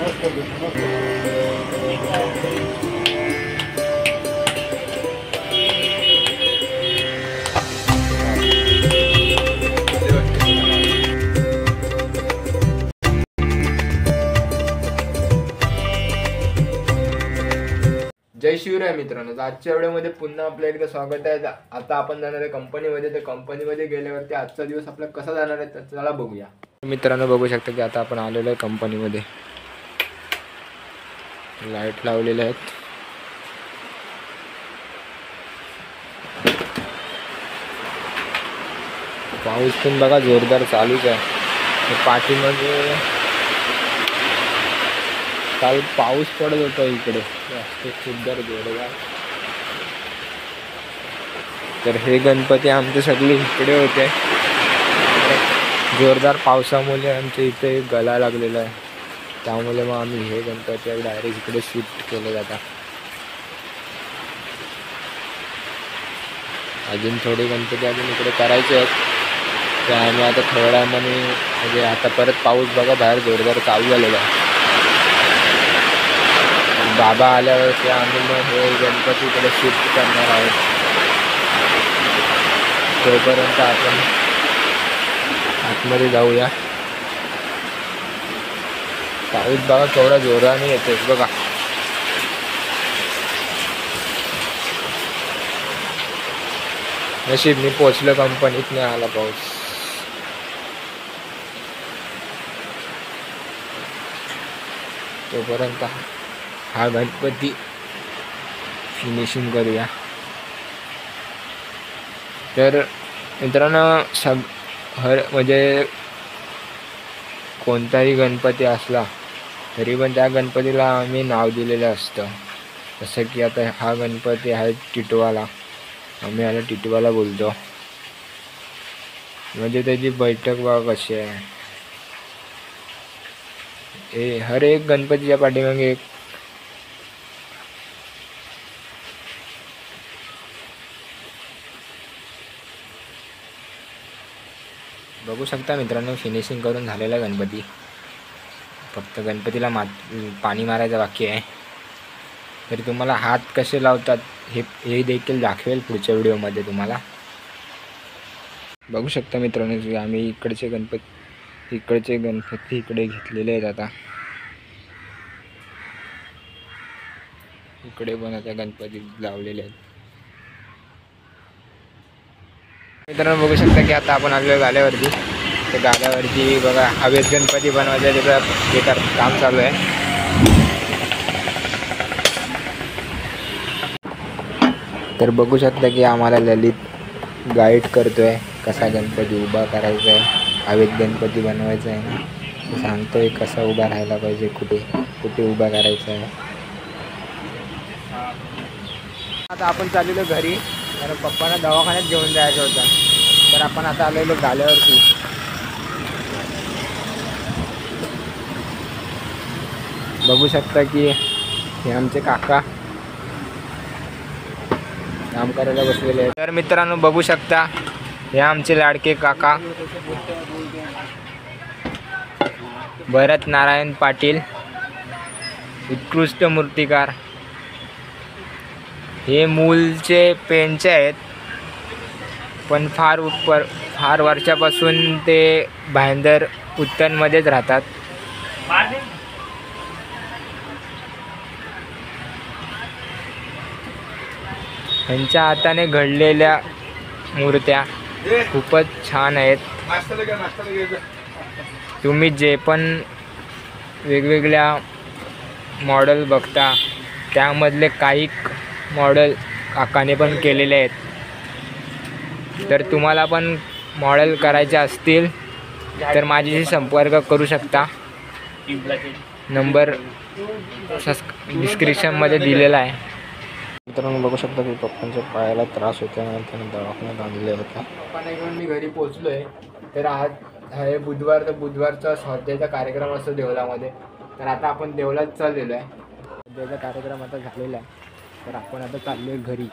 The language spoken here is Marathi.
जय शिवराय मित्रांनो, आजच्या व्हिडिओमध्ये पुन्हा आपलं एकदा स्वागत आहे। आता आपण जाणार आहे कंपनीमध्ये। तर कंपनीमध्ये गेल्यावरती आजचा दिवस आपला कसा जाणार आहे तर चला बघूया। मित्रांनो बघू शकता की आता आपण आलेलो आहे कंपनीमध्ये। लाईट लावलेले आहेत। पाऊस पण बघा जोरदार चालूच आहे। पाठीमध्ये काल पाऊस पडत होता इकडे जोरदार जोरदार। तर हे गणपती आमचे सगळे इकडे होते। जोरदार पावसामुळे आमच्या इथे गला लागलेला आहे, त्यामुळे मग आम्ही हे गणपती डायरेक्ट इकडे शिफ्ट केले जातात। अजून थोडे गणपती अजून इकडे करायचे आहेत, ते आम्ही आता थोड्या वेळाने म्हणजे आता परत पाऊस बघा बाहेर जोरदार चालू झालेला आहे। बाबा आल्यावरती आम्ही मग हे गणपती इकडे शिफ्ट करणार आहोत। तोपर्यंत आपण आतमध्ये जाऊया। पाऊस बघा थोडा जोराने येतोय बघा। नशीब मी पोचलो कंपनीत, नाही आला पाऊस। तोपर्यंत हा गणपती फिनिशिंग करूया। तर मित्रांनो म्हणजे कोणताही गणपती असला तरी पण त्या गणपतीला आम्ही नाव दिलेलं असतं। जसं की आता हा गणपती आहे टिटवाला, आम्ही याला टिटवाला बोलतो। म्हणजे त्याची बैठक बघा कशी आहे। हर एक गणपतीच्या पाठीमागे एक बघू शकता मित्रांनो, फिनिशिंग करून झालेला गणपती। फक्त गणपतीला पाणी मारायचं बाकी आहे। तर तुम्हाला हात कसे लावतात हे देखील दाखवेल पुढच्या व्हिडिओमध्ये तुम्हाला। बघू शकता मित्रांनो, आम्ही इकडचे गणपती इकडे घेतलेले आहेत। आता इकडे पण आता गणपती लावलेले आहेत। मित्रांनो बघू शकता की आता आपण आलेलो गाड्यावरती। त्या गाड्यावरती बघा हवेत गणपती बनवायचं त्याचं काम चालू आहे। तर बघू शकता की आम्हाला ललित गाईड करतोय कसा गणपती उभा करायचा आहे, हवेत गणपती बनवायचा आहे। सांगतोय कसा उभा राहायला पाहिजे, कुठे उभा करायचा आहे। आता आपण चाललेलो घरी, कारण पप्पांना दवाखान्यात घेऊन जायचं होतं। तर आपण आता आलेलो गाड्यावरती। बघू शकता की हे आमचे काका काम करायला बसलेले आहेत। तर मित्रांनो बघू शकता हे आमचे लाडके काका भरत नारायण पाटील, उत्कृष्ट मूर्तिकार। हे मूलचे पेंचे आहेत, पण फार वर्षापासून ते भाईंदर उत्तनमध्येच राहतात। त्यांच्या हाताने घडलेल्या मूर्त्या खूपच छान आहेत। तुम्ही जे पण वेगवेगळ्या मॉडेल बघता त्यामधले काही मॉडेल काकाने पण केलेले आहेत। तर तुम्हाला पण मॉडेल करायचे असतील तर माझ्याशी संपर्क करू शकता। नंबर डिस्क्रिप्शनमध्ये दिलेला आहे। मित्रांनो बघू शकता की पप्पांच्या पायाला त्रास होता आणि त्यांनी दवाखान्यात आणले होते। पप्पांना घेऊन मी घरी पोचलोय। तर आज हे बुधवार, तर बुधवारचा स्वाध्यायाचा कार्यक्रम असतो देवळामध्ये। तर आता आपण देवळात चाललेलो आहे। स्वाध्यायाचा कार्यक्रम आता झालेला आहे, तर आपण आता चाललोय घरी।